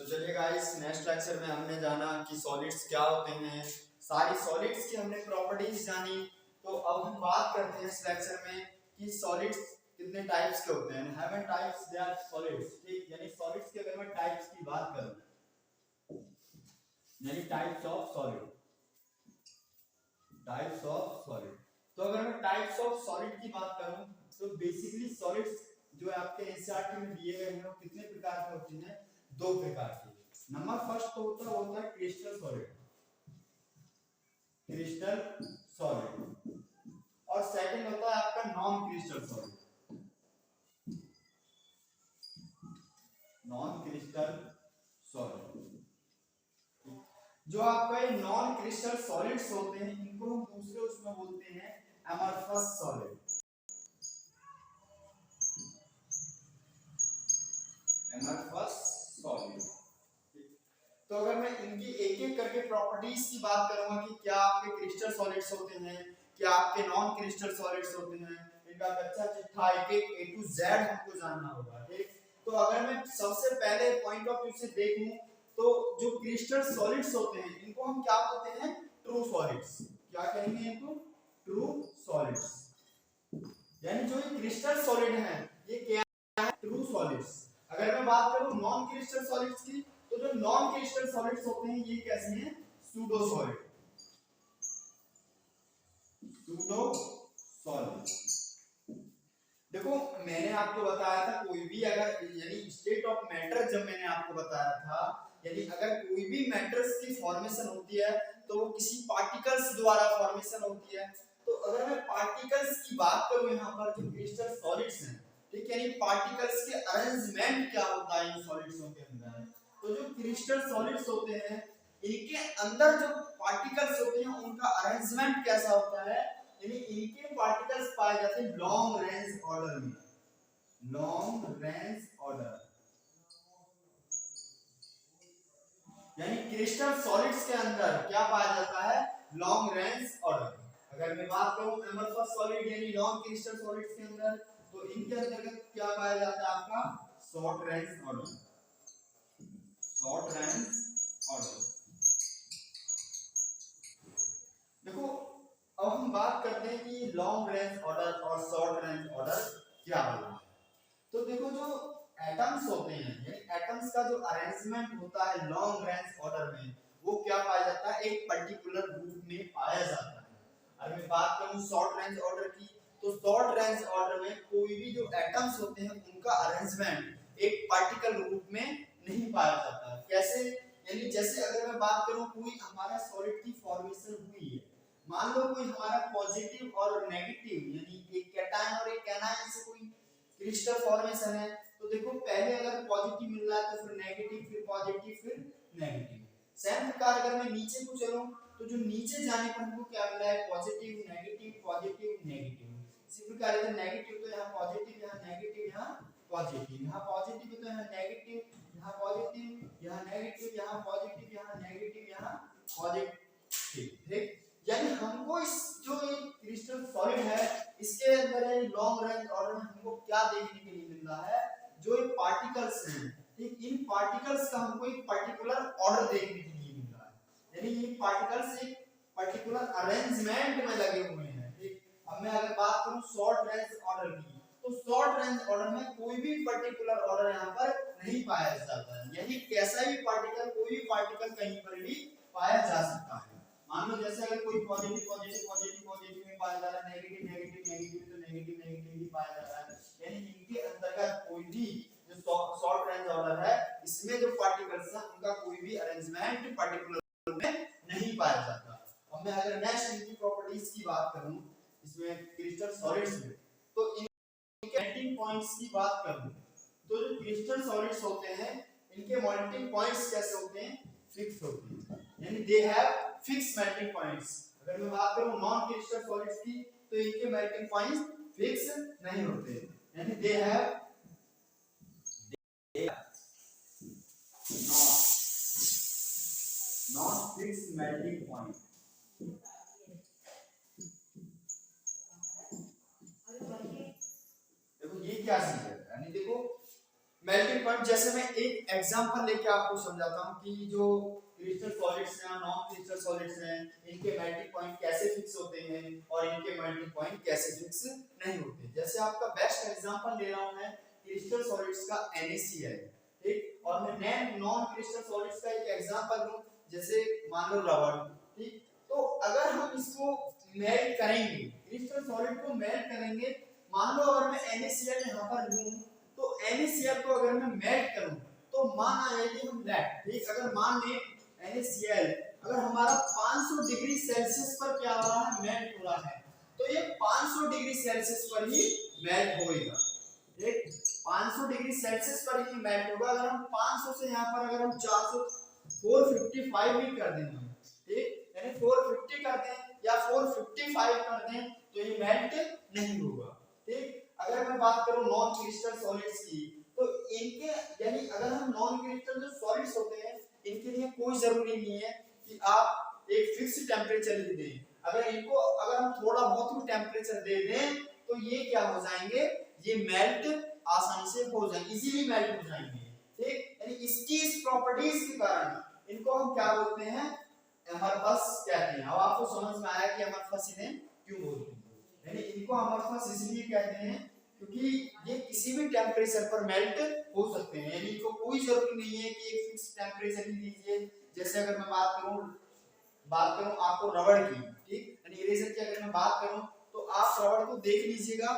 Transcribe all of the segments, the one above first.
तो चलिए guys, next lecture में हमने जाना कि सॉलिड्स क्या होते हैं, सारी सॉलिड्स की हमने प्रॉपर्टीज जानी। तो अब हम बात करते हैं इस लेक्चर में कि सॉलिड्स कितने टाइप्स के होते हैं। Heaven types they are solids, ठीक, यानी सॉलिड्स के अगर मैं टाइप्स की बात करूं, यानी types of solid, types of solid. तो अगर मैं टाइप्स ऑफ सॉलिड की बात करूं तो बेसिकली सॉलिड्स जो आपके एनसीईआरटी में दिए गए हैं वो कितने प्रकार के होते हैं? दो प्रकार के। नंबर फर्स्ट तो होता है क्रिस्टल सॉलिड, क्रिस्टल सॉलिड, और सेकंड होता है आपका non crystal solid, non crystal solid. जो आपका ये नॉन क्रिस्टल सॉलिड्स होते हैं इनको हम दूसरे उसमें बोलते हैं एमरफस सॉलिड, एमरफस सॉलिड। तो अगर मैं इनकी एक एक करके प्रॉपर्टीज की बात करूंगा कि क्या आपके क्रिस्टल सॉलिड्स होते हैं, क्या आपके नॉन क्रिस्टल सॉलिड्स होते हैं, इनका कच्चा चिट्ठा एक एक ए टू जेड हमको जानना होगा, ठीक। तो अगर मैं सबसे पहले पॉइंट ऑफ व्यू से देखूं तो जो क्रिस्टल सॉलिड्स होते हैं इनको हम क्या बोलते हैं? True solids. क्या कहेंगे इनको? True solids. यानी जो ये क्रिस्टल सॉलिड है ये क्या है? True solids. अगर मैं बात करूं नॉन क्रिस्टल सॉलिड्स की तो जो नॉन क्रिस्टल सॉलिड्स होते हैं ये कैसे हैं? Pseudo solid, pseudo solid. देखो मैंने आपको बताया था कोई भी अगर यानी स्टेट ऑफ मैटर, जब मैंने आपको बताया था यानी अगर कोई भी मैटर्स की फॉर्मेशन होती है तो वो किसी पार्टिकल्स द्वारा फॉर्मेशन होती है। तो अगर मैं पार्टिकल्स की बात करूं यहाँ पर जो क्रिस्टल सॉलिड्स हैं, ठीक है, यानी पार्टिकल्स के अरेंजमेंट क्या होता है इन सॉलिड्सों के अंदर। तो जो क्रिस्टल सॉलिड्स होते हैं इनके अंदर जो पार्टिकल्स होते हैं उनका अरेंजमेंट कैसा होता है, यानी इनके पार्टिकल्स पाए जाते हैं लॉन्ग रेंज ऑर्डर में, लॉन्ग रेंज ऑर्डर। यानी क्रिस्टल सॉलिड्स के अंदर क्या पाया जाता है? Long range order. अगर मैं बात करूं एमरफस सॉलिड यानी नॉन क्रिस्टल सॉलिड्स के अंदर तो इनके अंतर्गत क्या पाया जाता है? आपका short range order, short range order. देखो अब हम बात करते हैं कि लॉन्ग रेंज ऑर्डर और शॉर्ट रेंज ऑर्डर क्या होता है। तो देखो जो एटम्स होते हैं यानी एटम्स का जो अरेंजमेंट होता है लॉन्ग रेंज ऑर्डर में वो क्या पाया जाता है? एक पर्टिकुलर ग्रुप में पाया जाता है। अगर मैं बात करूं शॉर्ट रेंज ऑर्डर की तो शॉर्ट रेंज ऑर्डर में कोई भी जो एटम्स होते हैं उनका अरेंजमेंट एक पार्टिकल ग्रुप में नहीं पाया जाता। कैसे? यानी जैसे अगर मैं बात करूं कोई हमारा सॉलिड की फॉर्मेशन हुई है, मान लो कोई हमारा पॉजिटिव और नेगेटिव यानी एक कैटायन और एक एनायन से कोई क्रिस्टल फॉर्मेशन है, तो देखो पहले अगर पॉजिटिव मिल रहा है तो फिर नेगेटिव, फिर पॉजिटिव, फिर नेगेटिव। सेम प्रकार अगर मैं नीचे को चलूं तो जो नीचे जाने पर हमको क्या मिला है? Positive, negative, positive, negative. इसी प्रकार इधर नेगेटिव तो यहाँ पॉजिटिव, यहाँ नेगेटिव, यहाँ पॉजिटिव, यहाँ पॉजिटिव तो यहाँ नेगेटिव, यहाँ पॉजिटिव, यहाँ नेगेटिव, यहाँ पॉजिटिव, यहाँ नेगेटिव, यहाँ पॉजिटिव, ठीक। यानी हमको इस जो एक क्रिस्टल सॉलिड है इसके अंदर है लॉन्ग रेंज ऑर्डर में हमको क्या देखने के लिए मिल रहा है? जो ये पार्टिकल्स हैं, ठीक, इन पार्टिकल्स का हमको एक पर्टिकुलर ऑर्डर देखने के लिए मिल रहा है। यानी ये पार्टिकल्स एक पर्टिकुलर अरेंजमेंट में लगे हुए हैं, ठीक। अब मैं अगर बात करूं शॉर्ट रेंज ऑर्डर की तो शॉर्ट रेंज ऑर्डर में कोई भी पर्टिकुलर ऑर्डर यहाँ पर नहीं पाया जाता है। यानी कैसा भी पार्टिकल, कोई भी पार्टिकल कहीं पर भी पाया जा सकता है। मान लो जैसे अगर कोई पॉजिटिव पॉजिटिव पॉजिटिव पॉजिटिव में पाया जा रहा है, नेगेटिव नेगेटिव नेगेटिव तो नेगेटिव नेगेटिव भी पाया जा रहा है। यानी इनके अंतर्गत कोई भी जो शॉर्ट रेंज ऑर्डर है इसमें जो पार्टिकल्स हैं उनका कोई भी अरेंजमेंट पर्टिकुलर में नहीं पाया जाता। अब मैं अगर नेक्स्ट इनकी प्रॉपर्टीज की बात करूं इसमें क्रिस्टल सॉलिड्स में तो इनके मेल्टिंग पॉइंट्स की बात करूं तो जो क्रिस्टल सॉलिड्स होते हैं इनके मेल्टिंग पॉइंट्स कैसे होते हैं? फिक्स होते हैं, यानी they have fix melting points. अगर मैं बात करूं नॉन क्रिस्टल सॉलिड्स की तो इनके मेल्टिंग पॉइंट्स फिक्स नहीं होते, यानी they have not fix melting point. देखो ये क्या चीज है, यानी देखो मेल्टिंग पॉइंट जैसे मैं एक एग्जांपल लेके आपको समझाता हूँ कि जो क्रिस्टल सॉलिड्स हैं नॉन क्रिस्टल सॉलिड्स हैं इनके मेल्टिंग पॉइंट कैसे फिक्स होते हैं और इनके मेल्टिंग पॉइंट कैसे फिक्स नहीं होते। जैसे आपका बेस्ट एग्जांपल ले रहा हूँ मैं क्रिस्टल सॉलिड्स का NaCl, ठीक, और मैं नॉन क्रिस्टल सॉलिड्स का एक एग्जांपल दूं जैसे मान लो रबड़, ठीक। तो अगर हम इसको मेल्ट करेंगे क्रिस्टल सॉलिड को मेल्ट करेंगे, मान लो अगर मैं NaCl यहाँ पर लूं तो NaCl को अगर मैं मेल्ट करूं तो मान आ जाएगी हम लेट, ठीक। अगर मान लें NaCl अगर हमारा 500 डिग्री सेल्सियस पर क्या हो रहा है मेल्ट हो रहा है तो ये 500 डिग्री सेल्सियस पर ही मेल्ट होएगा, ठीक। 500 डिग्री सेल्सियस पर ही मेल्ट होगा। अगर हम 500 से यहाँ पर अगर हम 400 455 भी कर दें हम, ठीक, यानी 450 कर दें या 455 कर दें तो ये मेल्ट नहीं होगा, ठीक। अगर मैं बात करूं नॉन क्रिस्टल सॉलिड्स की तो इनके यानी अगर हम नॉन क्रिस्टल जो सॉलिड्स होते हैं इनके लिए कोई जरूरी नहीं है कि आप एक फिक्स टेम्परेचर ही दें। अगर इनको अगर हम थोड़ा बहुत भी टेम्परेचर दे दें तो ये क्या हो जाएंगे, ये मेल्ट आसानी से हो जाएंगे, इजीली मेल्ट हो जाएंगे, ठीक। यानी इसकी इस प्रॉपर्टीज के कारण इनको हम क्या बोलते हैं, अमरफस कहते हैं। अब आपको समझ में आया कि अमरफस इन्हें क्यों बोलते हैं, यानी इनको अमरफस इसलिए कहते हैं क्योंकि ये किसी भी टेम्परेचर पर मेल्ट हो सकते हैं, यानी इनको कोई जरूरी नहीं है कि एक फिक्स टेम्परेचर ही दीजिए। जैसे अगर मैं बात करूं आपको रबड़ की, ठीक, यानी इरेजर की अगर मैं बात करूं तो आप रबड़ को देख लीजिएगा,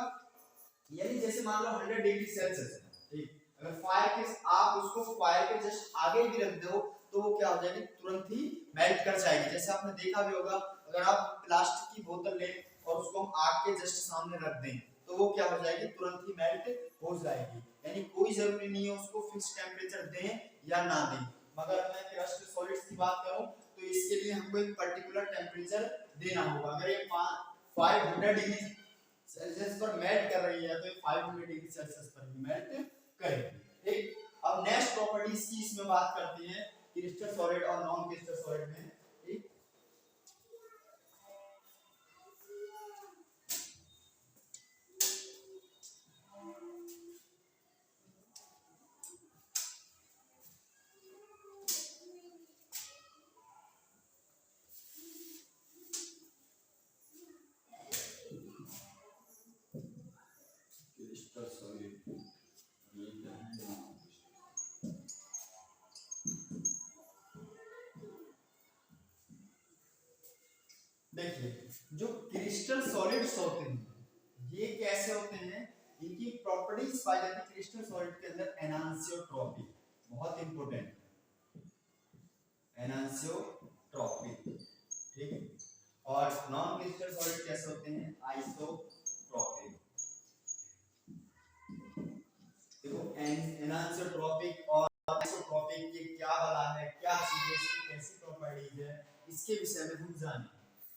यानी जैसे मान लो 100 डिग्री सेल्सियस, ठीक, अगर फायर के आप उसको फायर के जस्ट आगे भी रख दो तो वो क्या हो जाएगी, तुरंत ही मेल्ट कर जाएगी। जैसे आपने देखा भी होगा अगर आप प्लास्टिक की बोतल लें और उसको हम आग के जस्ट सामने रख दें तो वो क्या हो जाएगी, तुरंत ही मेल्ट हो जाएगी। यानी कोई जरूरी नहीं है उसको फिक्स टेम्परेचर दें या ना दें। मगर मैं क्रिस्टल सॉलिड्स की बात करूं तो इसके लिए हमको एक पर्टिकुलर टेम्परेचर देना होगा। अगर ये 500 डिग्री सेल्सियस पर मेल्ट कर रही है तो ये 500 डिग्री सेल्सियस पर ही मेल्ट करेगी, ठीक। अब नेक्स्ट प्रॉपर्टीज की इसमें बात करते हैं क्रिस्टल सॉलिड और नॉन क्रिस्टल सॉलिड में, ठीक। क्रिस्टल सॉलिड देखिए जो क्रिस्टल सॉलिड्स होते हैं ये कैसे होते हैं, इनकी प्रॉपर्टीज पाई जाती है क्रिस्टल सॉलिड के अंदर एनांसियोट्रॉपी, बहुत इंपॉर्टेंट एनांसियोट्रॉपी, ठीक। और नॉन क्रिस्टल सॉलिड कैसे होते हैं, आइसोट्रॉपिक। देखो एनांसियोट्रॉपिक और आइसोट्रॉपिक ये क्या वाला है, क्या चीज है, कैसी प्रॉपर्टीज है, इसके विषय में हम जानेंगे।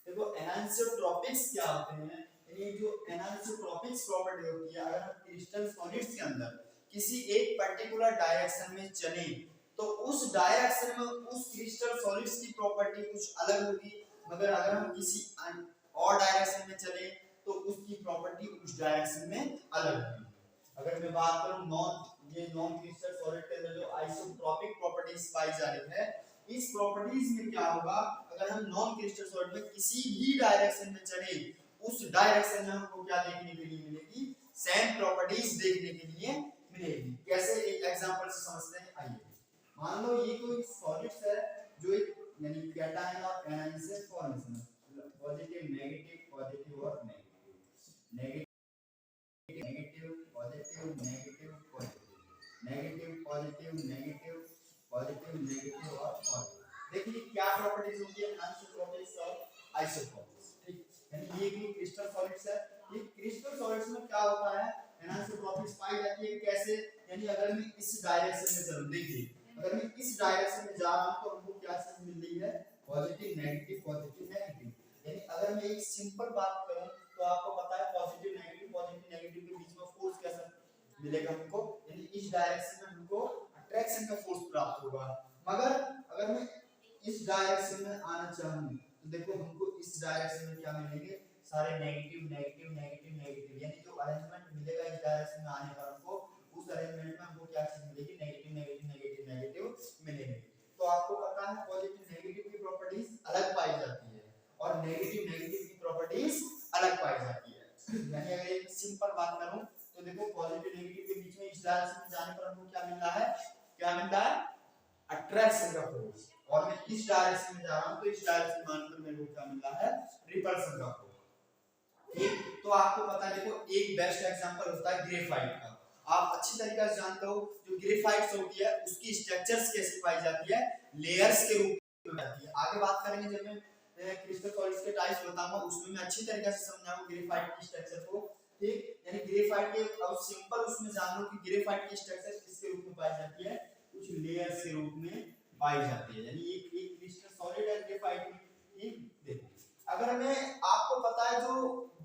देखो एनांसियोट्रॉपिक्स क्या होते हैं, ये जो एनांसियोट्रॉपिक्स प्रॉपर्टी होती है अगर हम क्रिस्टल सॉलिड्स के अंदर किसी एक पर्टिकुलर डायरेक्शन में चले तो उस डायरेक्शन में उस क्रिस्टल सॉलिड्स की प्रॉपर्टी कुछ अलग होगी, मगर अगर हम किसी और डायरेक्शन में चले तो उसकी प्रॉपर्टी उस डायरेक्शन में अलग होगी। अगर मैं बात करूं नॉन क्रिस्टल सॉलिड के अंदर जो आइसोट्रॉपिक प्रॉपर्टीज पाई जा रही है इस प्रॉपर्टीज में क्या होगा, अगर हम नॉन क्रिस्टल सॉलिड में किसी भी डायरेक्शन में चले उस डायरेक्शन में हमको क्या देखने के लिए मिलेगी, सेम प्रॉपर्टीज देखने के लिए मिलेगी। कैसे, एक एग्जांपल से समझते हैं, आइए मान लो ये कोई सॉलिड्स है जो एक यानी कैटायन और एनायन से फॉर्मेशन पॉजिटिव नेगेटिव और negative negative positive negative positive negative positive negative positive negative और पॉजिटिव। देखिए क्या प्रॉपर्टीज होती है एनांसियोट्रॉपिक्स और आइसोट्रॉपिक्स, ठीक। यानी ये भी क्रिस्टल सॉलिड्स है, ये क्रिस्टल सॉलिड्स में क्या होता है एनांसियोट्रॉपिक्स पाई जाती है कैसे, यानी अगर मैं इस डायरेक्शन में चलूं, देखिए अगर मैं इस डायरेक्शन में जा रहा हूं तो हमको क्या चीज मिल रही है, पॉजिटिव नेगेटिव। यानी अगर मैं एक सिंपल बात करूं तो आपको पता है पॉजिटिव नेगेटिव के बीच में फोर्स कैसा मिलेगा हमको, यानी इस डायरेक्शन में हमको अट्रैक्शन का फोर्स प्राप्त होगा। मगर अगर मैं इस डायरेक्शन में आना चाहूं तो देखो हमको इस डायरेक्शन में क्या मिलेंगे, सारे नेगेटिव, यानी जो अरेंजमेंट मिलेगा इस डायरेक्शन में आने पर हमको उस उस अरेंजमेंट में हमको क्या चीज मिलेगी, नेगेटिव नेगेटिव नेगेटिव नेगेटिव मिलेंगे। तो आपको पता है पॉजिटिव नेगेटिव की प्रॉपर्टीज अलग पाई जाती है और नेगेटिव नेगेटिव की प्रॉपर्टीज अलग पाई जाती है। यानी अगर एक सिंपल बात करूं तो देखो पॉजिटिव नेगेटिव के बीच में इस डायरेक्शन में जाने पर हमको क्या मिल रहा है, क्या मिल रहा है, अट्रैक्शन का फोर्स, और मैं इस डायरेक्शन में जा रहा हूं तो इस डायरेक्शन में आने पर मेरे को क्या मिल रहा है, रिपल्शन का फोर्स। ठीक, तो आपको पता है देखो एक बेस्ट एग्जांपल होता है ग्रेफाइट का। आप अच्छी तरीके से जानते हो जो ग्रेफाइट होती है उसकी स्ट्रक्चर्स कैसी पाई जाती है, लेयर्स के रूप में आती है। आगे बात करेंगे जब मैं क्रिस्टल सॉलिड्स के टाइप्स बताऊंगा उसमें मैं अच्छी तरीके से समझाऊंगा ग्रेफाइट की स्ट्रक्चर को। ठीक, यानी ग्रेफाइट के अब सिंपल उसमें जान लो कि ग्रेफाइट की स्ट्रक्चर किसके रूप में पाई जाती है, कुछ लेयर्स के रूप में पाई जाती है। यानी एक क्रिस्टल सॉलिड है ग्रेफाइट की। देखो अगर मैं आपको पता है जो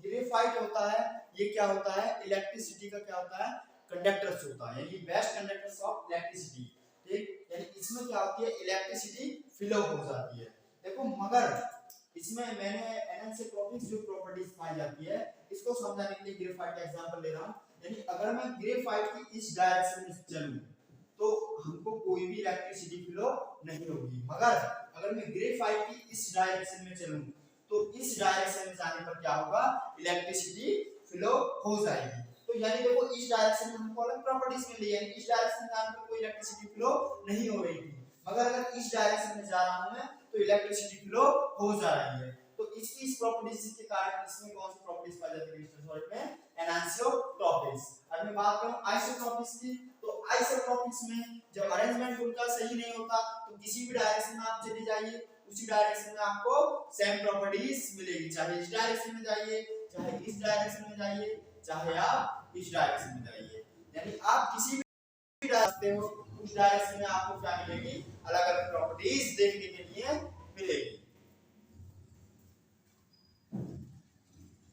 ग्रेफाइट होता है ये क्या होता है, इलेक्ट्रिसिटी का क्या होता है, कंडक्टर्स होता है, यानी बेस्ट कंडक्टर्स ऑफ इलेक्ट्रिसिटी। ठीक, यानी इसमें क्या होती है, इलेक्ट्रिसिटी फ्लो हो जाती है। देखो मगर इसमें मैंने एनएनसी जो प्रॉपर्टीज पाई जाती है इसको समझाने के लिए ग्रेफाइट का एग्जांपल ले रहा हूं। यानी अगर मैं ग्रेफाइट की इस डायरेक्शन में चलूं तो हमको कोई भी इलेक्ट्रिसिटी फ्लो नहीं होगी, मगर अगर मैं ग्रेफाइट की इस डायरेक्शन में चलूं तो इस डायरेक्शन में जाने पर क्या होगा, इलेक्ट्रिसिटी फ्लो हो जाएगी। तो यानी देखो इस डायरेक्शन में हमको अलग प्रॉपर्टीज मिल रही है, इस डायरेक्शन में जाने पर कोई इलेक्ट्रिसिटी फ्लो नहीं हो रही थी, मगर अगर इस डायरेक्शन में जा रहा हूं मैं तो इलेक्ट्रिसिटी फ्लो हो जा रही है। तो इसकी इस प्रॉपर्टीज के कारण इसमें कौन सी प्रॉपर्टीज पाई जाती है क्रिस्टल सॉलिड में, एनांसियोट्रॉपिक्स। अब मैं बात करूं आइसोट्रॉपिक्स की, तो आइसोट्रॉपिक्स में जब अरेंजमेंट उनका सही नहीं होता तो किसी भी डायरेक्शन में आप चले जाइए उसी डायरेक्शन में आपको सेम प्रॉपर्टीज मिलेगी, चाहे इस डायरेक्शन में जाइए, चाहे इस डायरेक्शन में जाइए, चाहे आप इस डायरेक्शन में जाइए, यानी आप किसी भी रास्ते हो उस डायरेक्शन में आपको क्या मिलेगी, अलग अलग प्रॉपर्टीज देखने के लिए